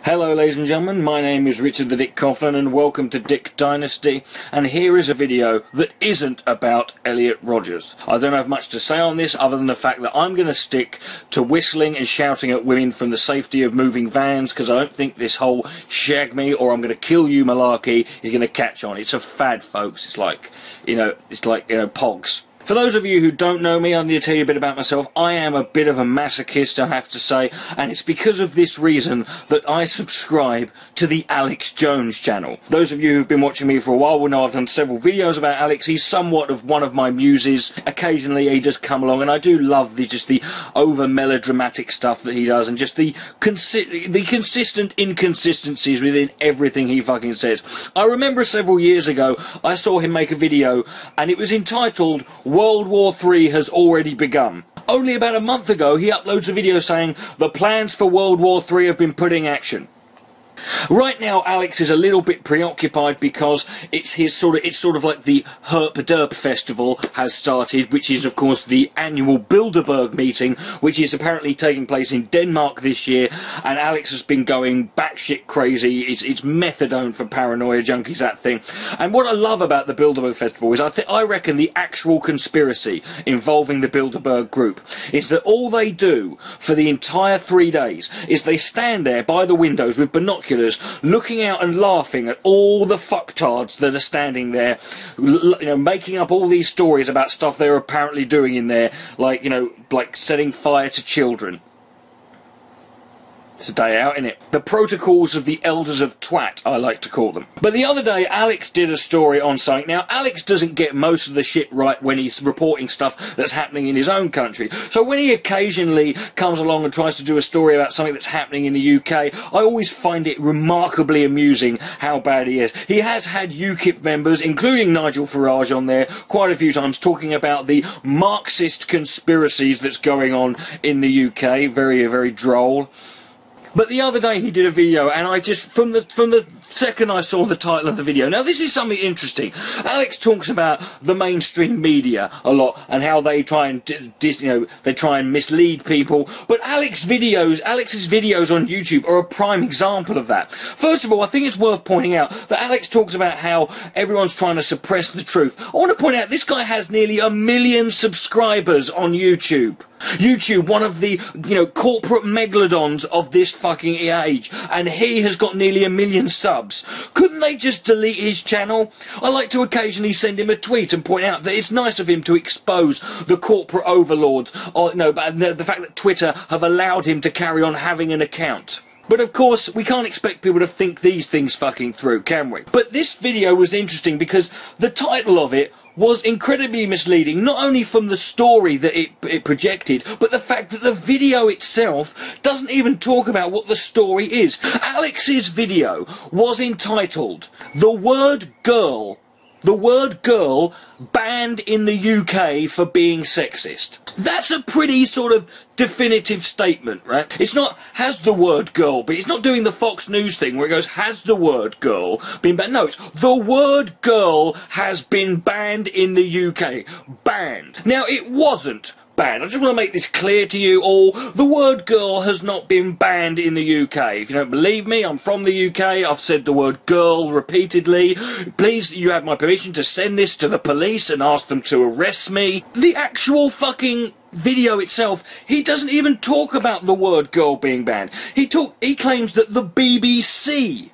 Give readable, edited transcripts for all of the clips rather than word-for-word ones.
Hello ladies and gentlemen, my name is Richard the Dick Coughlan and welcome to Dick Dynasty, and here is a video that isn't about Elliot Rodgers. I don't have much to say on this other than the fact that I'm going to stick to whistling and shouting at women from the safety of moving vans, because I don't think this whole shag me or I'm going to kill you malarkey is going to catch on. It's a fad, folks. It's like, pogs. For those of you who don't know me, I need to tell you a bit about myself. I am a bit of a masochist, I have to say, and it's because of this reason that I subscribe to the Alex Jones channel. Those of you who've been watching me for a while will know I've done several videos about Alex. He's somewhat of one of my muses. Occasionally he does come along, and I do love the over melodramatic stuff that he does, and just the consistent inconsistencies within everything he fucking says. I remember several years ago I saw him make a video, and it was entitled World War III has already begun. Only about a month ago he uploads a video saying the plans for World War III have been put in action. Right now Alex is a little bit preoccupied because it's sort of like the Herp Derp Festival has started, which is of course the annual Bilderberg meeting, which is apparently taking place in Denmark this year, and Alex has been going batshit crazy. It's methadone for paranoia junkies, that thing. And what I love about the Bilderberg Festival is I reckon the actual conspiracy involving the Bilderberg group is that all they do for the entire 3 days is they stand there by the windows with binoculars looking out and laughing at all the fucktards that are standing there, making up all these stories about stuff they're apparently doing in there, like setting fire to children. It's a day out, innit? The protocols of the elders of twat, I like to call them. But the other day, Alex did a story on something. Now, Alex doesn't get most of the shit right when he's reporting stuff that's happening in his own country. So when he occasionally comes along and tries to do a story about something that's happening in the UK, I always find it remarkably amusing how bad he is. He has had UKIP members, including Nigel Farage, on there quite a few times, talking about the Marxist conspiracies that's going on in the UK. Very, very droll. But the other day he did a video, and I just, from the second I saw the title of the video, now this is something interesting. Alex talks about the mainstream media a lot and how they try and they try and mislead people. But Alex's videos on YouTube are a prime example of that. First of all, I think it's worth pointing out that Alex talks about how everyone's trying to suppress the truth. I want to point out this guy has nearly 1 million subscribers on YouTube. YouTube, one of the, corporate megalodons of this fucking age, and he has got nearly 1 million subs. Couldn't they just delete his channel? I like to occasionally send him a tweet and point out that it's nice of him to expose the corporate overlords, or the fact that Twitter have allowed him to carry on having an account. But of course, we can't expect people to think these things fucking through, can we? But this video was interesting because the title of it was incredibly misleading, not only from the story that it projected, but the fact that the video itself doesn't even talk about what the story is. Alex's video was entitled The Word Girl banned in the UK for being sexist. That's a pretty sort of definitive statement, right? It's not, has the word girl, but it's not doing the Fox News thing where it goes, has the word girl been banned? No, it's the word girl has been banned in the UK. Banned. Now, it wasn't banned. I just want to make this clear to you all. The word girl has not been banned in the UK. If you don't believe me, I'm from the UK. I've said the word girl repeatedly. Please, you have my permission to send this to the police and ask them to arrest me. The actual fucking video itself, he doesn't even talk about the word girl being banned. He claims that the BBC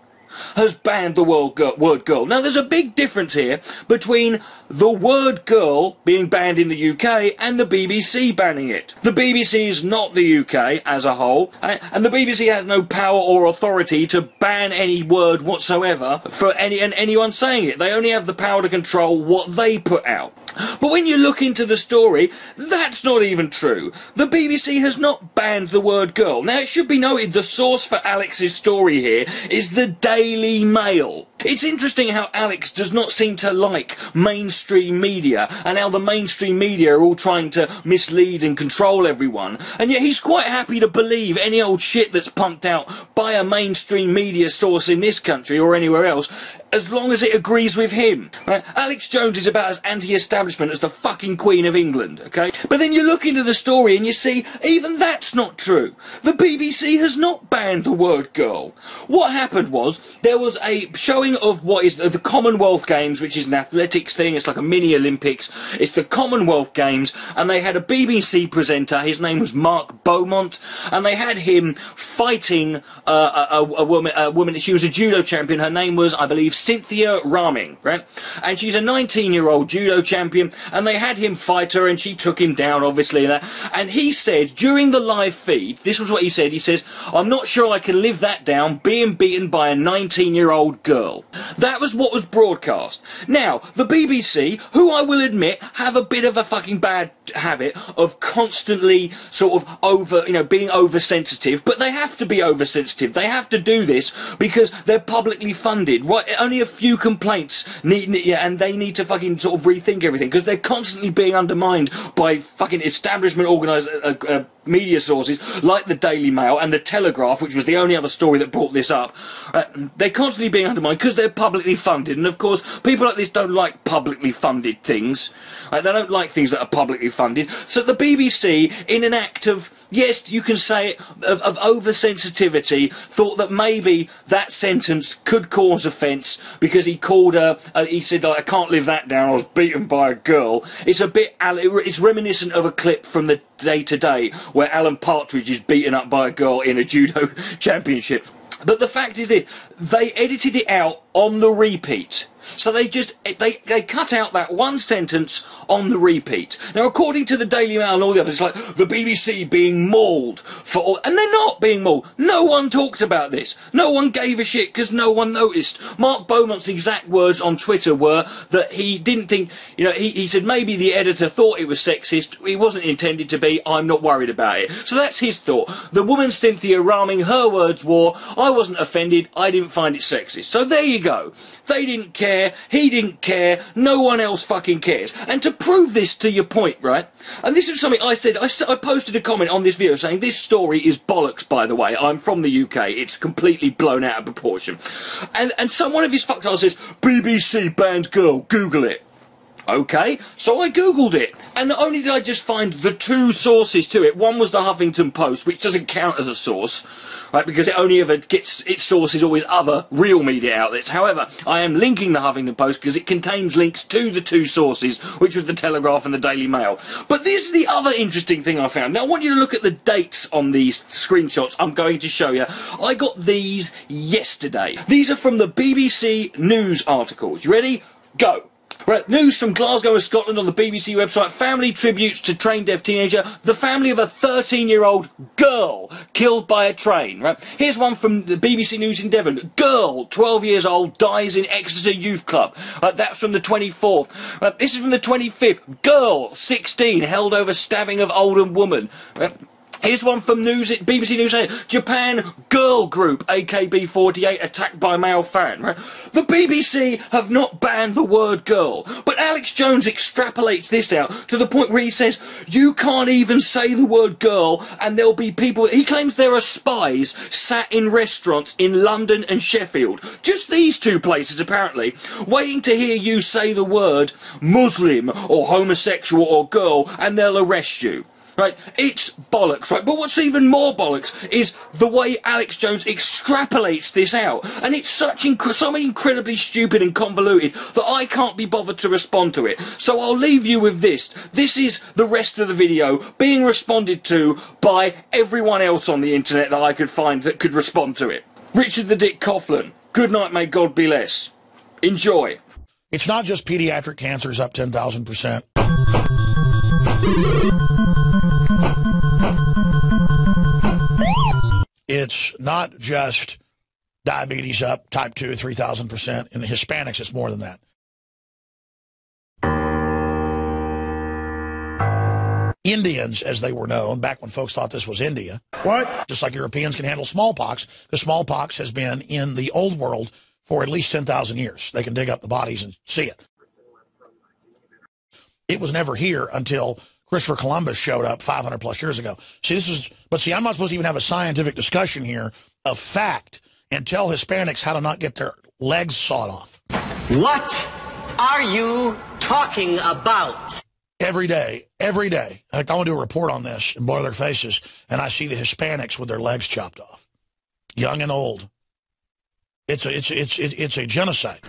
has banned the word girl. Now, there's a big difference here between the word girl being banned in the UK and the BBC banning it. The BBC is not the UK as a whole, and the BBC has no power or authority to ban any word whatsoever for anyone saying it. They only have the power to control what they put out. But when you look into the story, that's not even true. The BBC has not banned the word girl. Now, it should be noted the source for Alex's story here is the Daily Mail. It's interesting how Alex does not seem to like mainstream media, and how the mainstream media are all trying to mislead and control everyone, and yet he's quite happy to believe any old shit that's pumped out by a mainstream media source in this country or anywhere else, as long as it agrees with him. Right? Alex Jones is about as anti-establishment as the fucking Queen of England, okay? But then you look into the story and you see, even that's not true. The BBC has not banned the word girl. What happened was, there was a showing of what is the Commonwealth Games, which is an athletics thing, it's like a mini Olympics, it's the Commonwealth Games, and they had a BBC presenter, his name was Mark Beaumont, and they had him fighting a woman, she was a judo champion, her name was, I believe, Cynthia Raming, right? And she's a 19-year-old judo champion, and they had him fight her, and she took him down, obviously, and he said, during the live feed, this was what he said, he says, "I'm not sure I can live that down, being beaten by a 19-year-old girl." That was what was broadcast. Now, the BBC, who I will admit, have a bit of a fucking bad habit of constantly sort of being oversensitive, but they have to be oversensitive. They have to do this because they're publicly funded. Right? Only a few complaints and they need to fucking sort of rethink everything because they're constantly being undermined by fucking establishment media sources like the Daily Mail and the Telegraph, which was the only other story that brought this up. They're constantly being undermined because they're publicly funded, and of course people like this don't like publicly funded things. They don't like things that are publicly funded. So the BBC, in an act of, yes, you can say it, of oversensitivity, thought that maybe that sentence could cause offence because he called her, he said, "I can't live that down, I was beaten by a girl." It's a bit, it's reminiscent of a clip from the Day Today where Alan Partridge is beaten up by a girl in a judo championship. But the fact is this, they edited it out on the repeat. So they cut out that one sentence on the repeat. Now, according to the Daily Mail and all the others, it's like the BBC being mauled for all, and they're not being mauled. No one talked about this. No one gave a shit because no one noticed. Mark Beaumont's exact words on Twitter were that he didn't think, he said maybe the editor thought it was sexist. It wasn't intended to be. I'm not worried about it. So that's his thought. The woman Cynthia Raming, her words were, "I wasn't offended. I didn't find it sexist." So there you go. They didn't care. He didn't care. No one else fucking cares. And to prove this to your point, right? And this is something I said. I posted a comment on this video saying this story is bollocks, by the way. I'm from the UK. It's completely blown out of proportion. And one of his fucktards says, "BBC banned girl. Google it." Okay, so I googled it, and not only did I just find the two sources to it, one was the Huffington Post, which doesn't count as a source, right, because it only ever gets its sources always other real media outlets. However, I am linking the Huffington Post because it contains links to the two sources, which was the Telegraph and the Daily Mail. But this is the other interesting thing I found. Now, I want you to look at the dates on these screenshots I'm going to show you. I got these yesterday. These are from the BBC News articles. You ready? Go. Right, news from Glasgow and Scotland on the BBC website. Family tributes to train deaf teenager. The family of a 13-year-old girl killed by a train. Right, here's one from the BBC News in Devon. Girl, 12 years old, dies in Exeter Youth Club. Right, that's from the 24th. Right, this is from the 25th. Girl, 16, held over stabbing of older woman. Right, here's one from BBC News. Japan, girl group AKB48 attacked by male fan. Right? The BBC have not banned the word girl, but Alex Jones extrapolates this out to the point where he says you can't even say the word girl, and there'll be people. He claims there are spies sat in restaurants in London and Sheffield, just these two places apparently, waiting to hear you say the word Muslim or homosexual or girl, and they'll arrest you. Right, it's bollocks, right? But what's even more bollocks is the way Alex Jones extrapolates this out. And it's so incredibly stupid and convoluted that I can't be bothered to respond to it. So I'll leave you with this. This is the rest of the video being responded to by everyone else on the internet that I could find that could respond to it. Richard the Dick Coughlan. Good night, may God be less. Enjoy. It's not just pediatric cancers up 10,000%. It's not just diabetes up type 2 3,000%. In Hispanics, it's more than that. Indians, as they were known, back when folks thought this was India. What? Just like Europeans can handle smallpox, because smallpox has been in the old world for at least 10,000 years. They can dig up the bodies and see it. It was never here until Christopher Columbus showed up 500 plus years ago. See, I'm not supposed to even have a scientific discussion here of fact and tell Hispanics how to not get their legs sawed off. What are you talking about? Every day. In fact, I want to do a report on this and blow their faces, and I see the Hispanics with their legs chopped off, young and old. It's a genocide.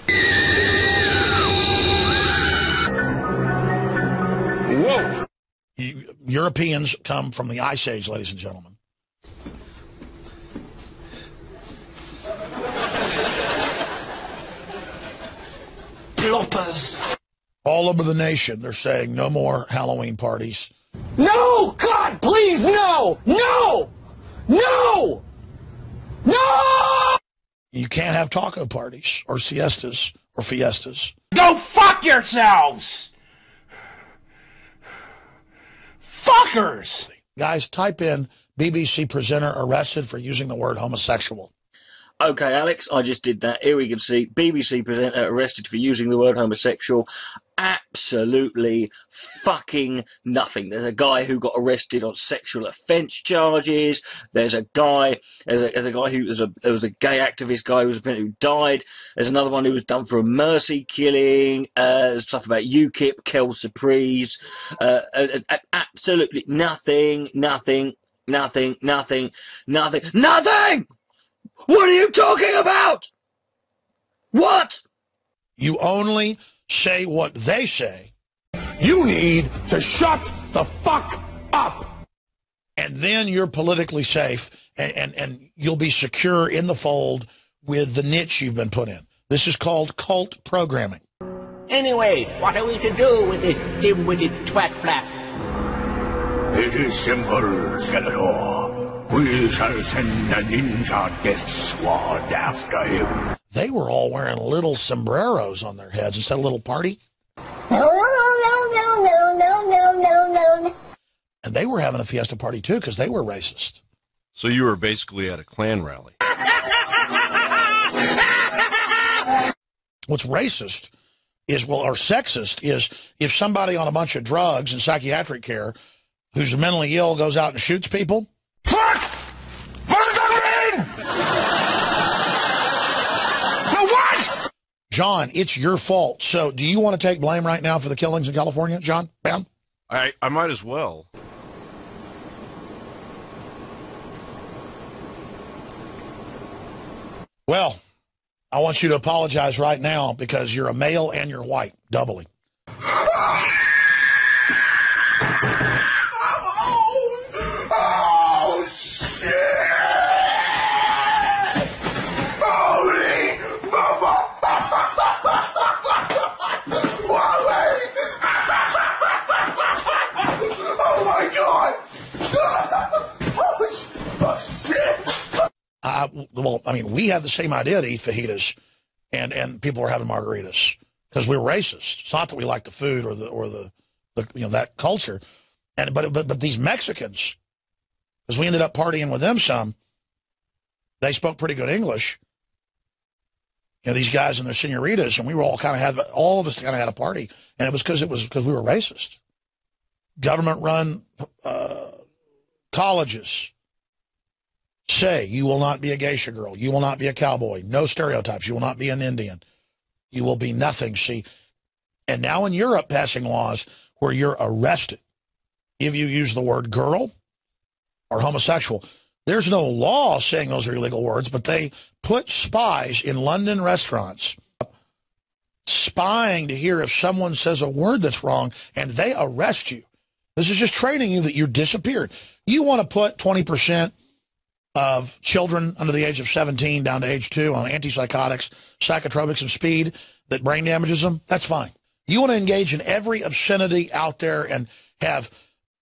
Whoa! Europeans come from the Ice Age, ladies and gentlemen. Bloppers. All over the nation, they're saying no more Halloween parties. No! God, please, no! No! No! No! You can't have taco parties or siestas or fiestas. Go fuck yourselves! Fuckers! Guys, type in BBC presenter arrested for using the word homosexual. Okay, Alex, I just did that. Here we can see BBC presenter arrested for using the word homosexual. Absolutely fucking nothing. There's a guy who got arrested on sexual offence charges. There's a guy there was a gay activist guy who died. There's another one who was done for a mercy killing. There's stuff about UKIP, Kel Surprise. Absolutely nothing. What are you talking about? What? You only say what they say. You need to shut the fuck up! And then you're politically safe, and you'll be secure in the fold with the niche you've been put in. This is called cult programming. Anyway, what are we to do with this dim-witted twat flap? It is simple, Skeletor. We shall send a ninja death squad after him. They were all wearing little sombreros on their heads. Is that a little party? No. And they were having a fiesta party, too, because they were racist. So you were basically at a Klan rally. What's racist is, or sexist, is if somebody on a bunch of drugs and psychiatric care who's mentally ill goes out and shoots people. Fuck! What does that mean? No, what? John, it's your fault. So do you want to take blame right now for the killings in California, John? Bam? I might as well. Well, I want you to apologize right now because you're a male and you're white, doubly. Oh, shit! Holy oh, my God! Oh, shit! Well, I mean, we have the same idea to eat fajitas, and people are having margaritas because we're racist. It's not that we like the food or the that culture, but these Mexicans, because we ended up partying with them some, they spoke pretty good English. You know, these guys and their senoritas, and we were all all of us kind of had a party, and it was because we were racist. Government-run colleges say you will not be a geisha girl, you will not be a cowboy, no stereotypes, you will not be an Indian, you will be nothing. See, and now in Europe passing laws where you're arrested if you use the word girl or homosexual. There's no law saying those are illegal words, but they put spies in London restaurants spying to hear if someone says a word that's wrong, and they arrest you. This is just training you that you're disappeared. You want to put 20% of children under the age of 17 down to age 2 on antipsychotics, psychotropics, and speed that brain damages them? That's fine. You want to engage in every obscenity out there and have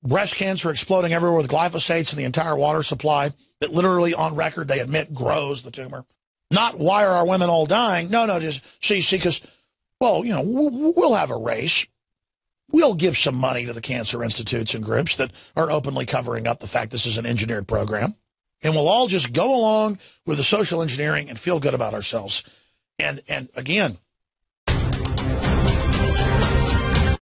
breast cancer exploding everywhere with glyphosates in the entire water supply that literally on record they admit grows the tumor. Not why are our women all dying? No, just see, because, well, you know, we'll have a race. We'll give some money to the cancer institutes and groups that are openly covering up the fact this is an engineered program. And we'll all just go along with the social engineering and feel good about ourselves. And again,